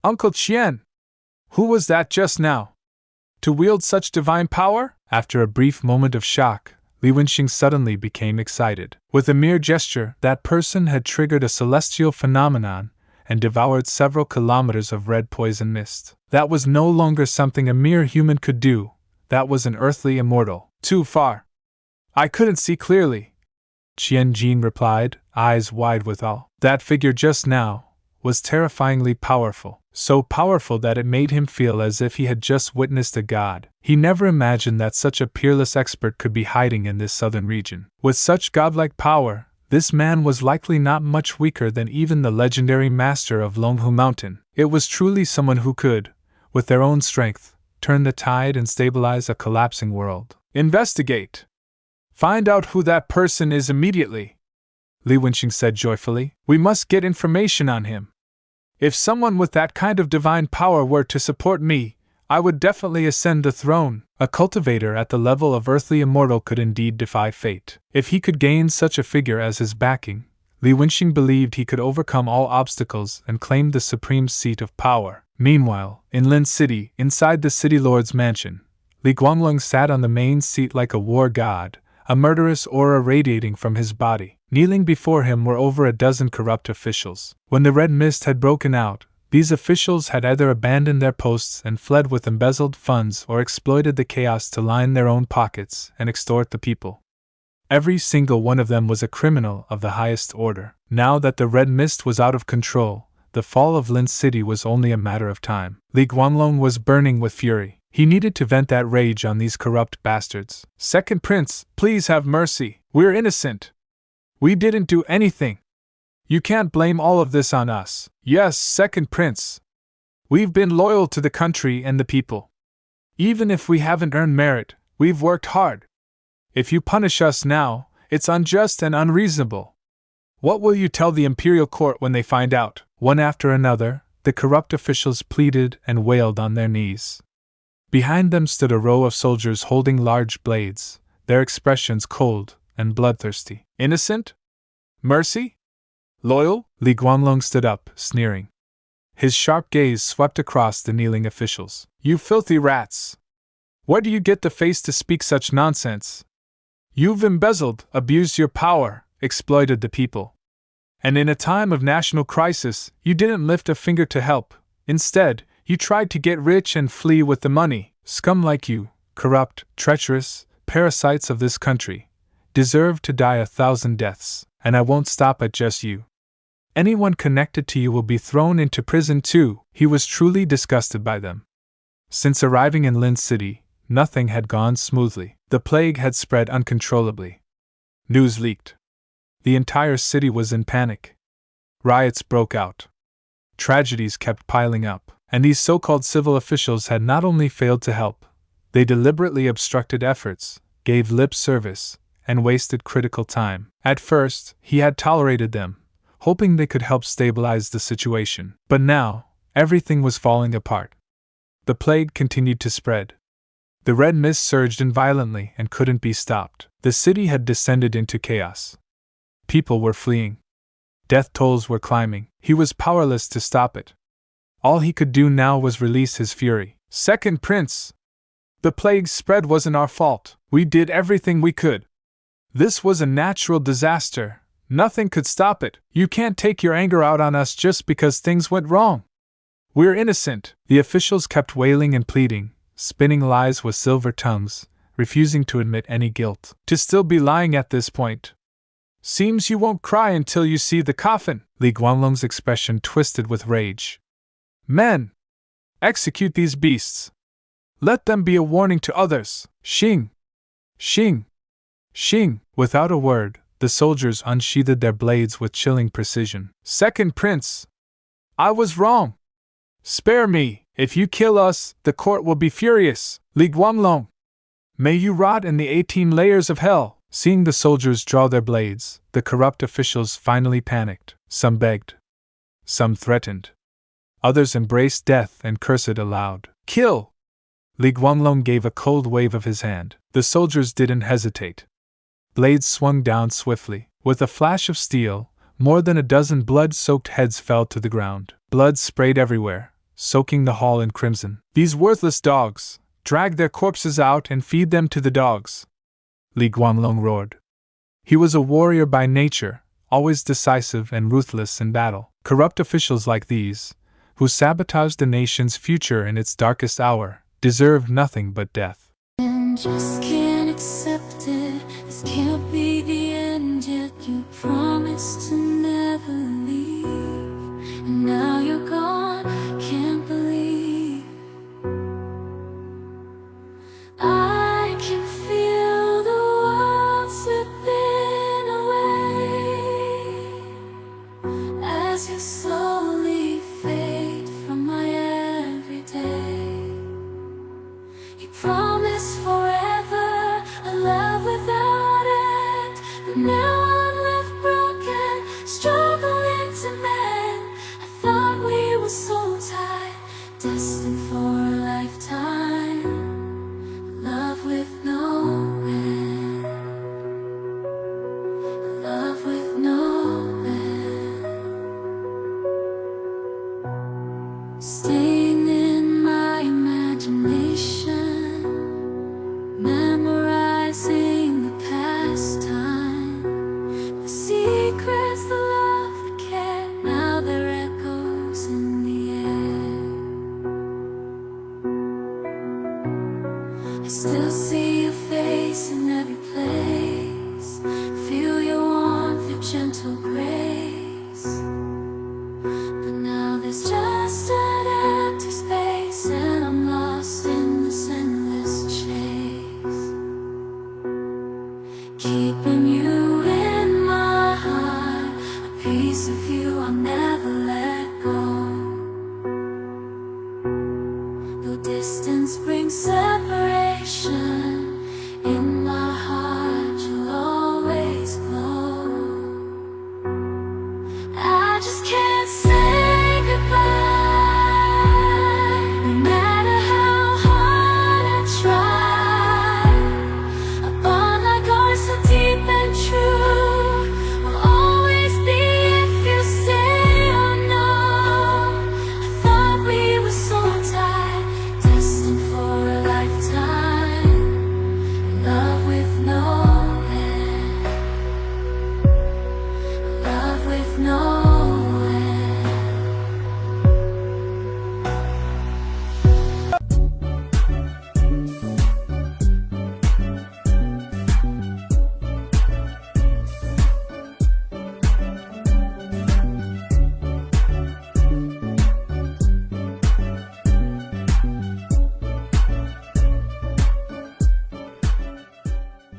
Uncle Qian! Who was that just now? To wield such divine power? After a brief moment of shock, Li Wenxing suddenly became excited. With a mere gesture, that person had triggered a celestial phenomenon and devoured several kilometers of red poison mist. That was no longer something a mere human could do, that was an earthly immortal. Too far. I couldn't see clearly, Qian Jin replied, eyes wide with awe. That figure just now was terrifyingly powerful, so powerful that it made him feel as if he had just witnessed a god. He never imagined that such a peerless expert could be hiding in this southern region. With such godlike power, this man was likely not much weaker than even the legendary master of Longhu Mountain. It was truly someone who could, with their own strength, turn the tide and stabilize a collapsing world. Investigate! Find out who that person is immediately, Li Wenxing said joyfully. We must get information on him. If someone with that kind of divine power were to support me, I would definitely ascend the throne. A cultivator at the level of earthly immortal could indeed defy fate. If he could gain such a figure as his backing, Li Wenxing believed he could overcome all obstacles and claim the supreme seat of power. Meanwhile, in Lin City, inside the city lord's mansion, Li Guanglong sat on the main seat like a war god, a murderous aura radiating from his body. Kneeling before him were over a dozen corrupt officials. When the red mist had broken out, these officials had either abandoned their posts and fled with embezzled funds or exploited the chaos to line their own pockets and extort the people. Every single one of them was a criminal of the highest order. Now that the red mist was out of control, the fall of Lin City was only a matter of time. Li Guanglong was burning with fury. He needed to vent that rage on these corrupt bastards. Second Prince, please have mercy. We're innocent. We didn't do anything. You can't blame all of this on us. Yes, Second Prince. We've been loyal to the country and the people. Even if we haven't earned merit, we've worked hard. If you punish us now, it's unjust and unreasonable. What will you tell the imperial court when they find out? One after another, the corrupt officials pleaded and wailed on their knees. Behind them stood a row of soldiers holding large blades, their expressions cold and bloodthirsty. Innocent? Mercy? Loyal? Li Guanglong stood up, sneering. His sharp gaze swept across the kneeling officials. You filthy rats! Where do you get the face to speak such nonsense? You've embezzled, abused your power, exploited the people. And in a time of national crisis, you didn't lift a finger to help. Instead, you tried to get rich and flee with the money. Scum like you, corrupt, treacherous, parasites of this country, deserve to die 1,000 deaths, and I won't stop at just you. Anyone connected to you will be thrown into prison too. He was truly disgusted by them. Since arriving in Lin City, nothing had gone smoothly. The plague had spread uncontrollably. News leaked. The entire city was in panic. Riots broke out. Tragedies kept piling up, and these so-called civil officials had not only failed to help, they deliberately obstructed efforts, gave lip service, and wasted critical time. At first, he had tolerated them, hoping they could help stabilize the situation. But now, everything was falling apart. The plague continued to spread. The red mist surged in violently and couldn't be stopped. The city had descended into chaos. People were fleeing. Death tolls were climbing. He was powerless to stop it. All he could do now was release his fury. Second Prince! The plague's spread wasn't our fault. We did everything we could. This was a natural disaster. Nothing could stop it. You can't take your anger out on us just because things went wrong. We're innocent. The officials kept wailing and pleading, spinning lies with silver tongues, refusing to admit any guilt. To still be lying at this point. Seems you won't cry until you see the coffin. Li Guanglong's expression twisted with rage. Men! Execute these beasts. Let them be a warning to others. Xing! Xing! Xing! Without a word, the soldiers unsheathed their blades with chilling precision. Second Prince! I was wrong! Spare me! If you kill us, the court will be furious. Li Guanglong! May you rot in the 18 layers of hell! Seeing the soldiers draw their blades, the corrupt officials finally panicked. Some begged. Some threatened. Others embraced death and cursed aloud. Kill! Li Guanglong gave a cold wave of his hand. The soldiers didn't hesitate. Blades swung down swiftly. With a flash of steel, more than a dozen blood-soaked heads fell to the ground. Blood sprayed everywhere, soaking the hall in crimson. "These worthless dogs! Drag their corpses out and feed them to the dogs!" Li Guanlong roared. He was a warrior by nature, always decisive and ruthless in battle. Corrupt officials like these, who sabotaged the nation's future in its darkest hour, deserved nothing but death. And just can't accept it. This can't be the end yet. You promised to never leave, and now you're gone. Can't believe I can feel the world slipping away as you slowly fade from my everyday. You promised forever, a love without end, but now I'm left broken, struggling to mend. I thought we were so tight, destined for a lifetime, love with no end, love with no end. Staying in my imagination, memorizing the past time, the secrets, the love, the care. Now they're echoes in the air. I still see your face in every place, feel your warmth, your gentle grace. But now there's just an empty space, and I'm lost in this endless chase. Keeping you in my heart, a piece of you I'll never let go. Though distance brings separation, in my heart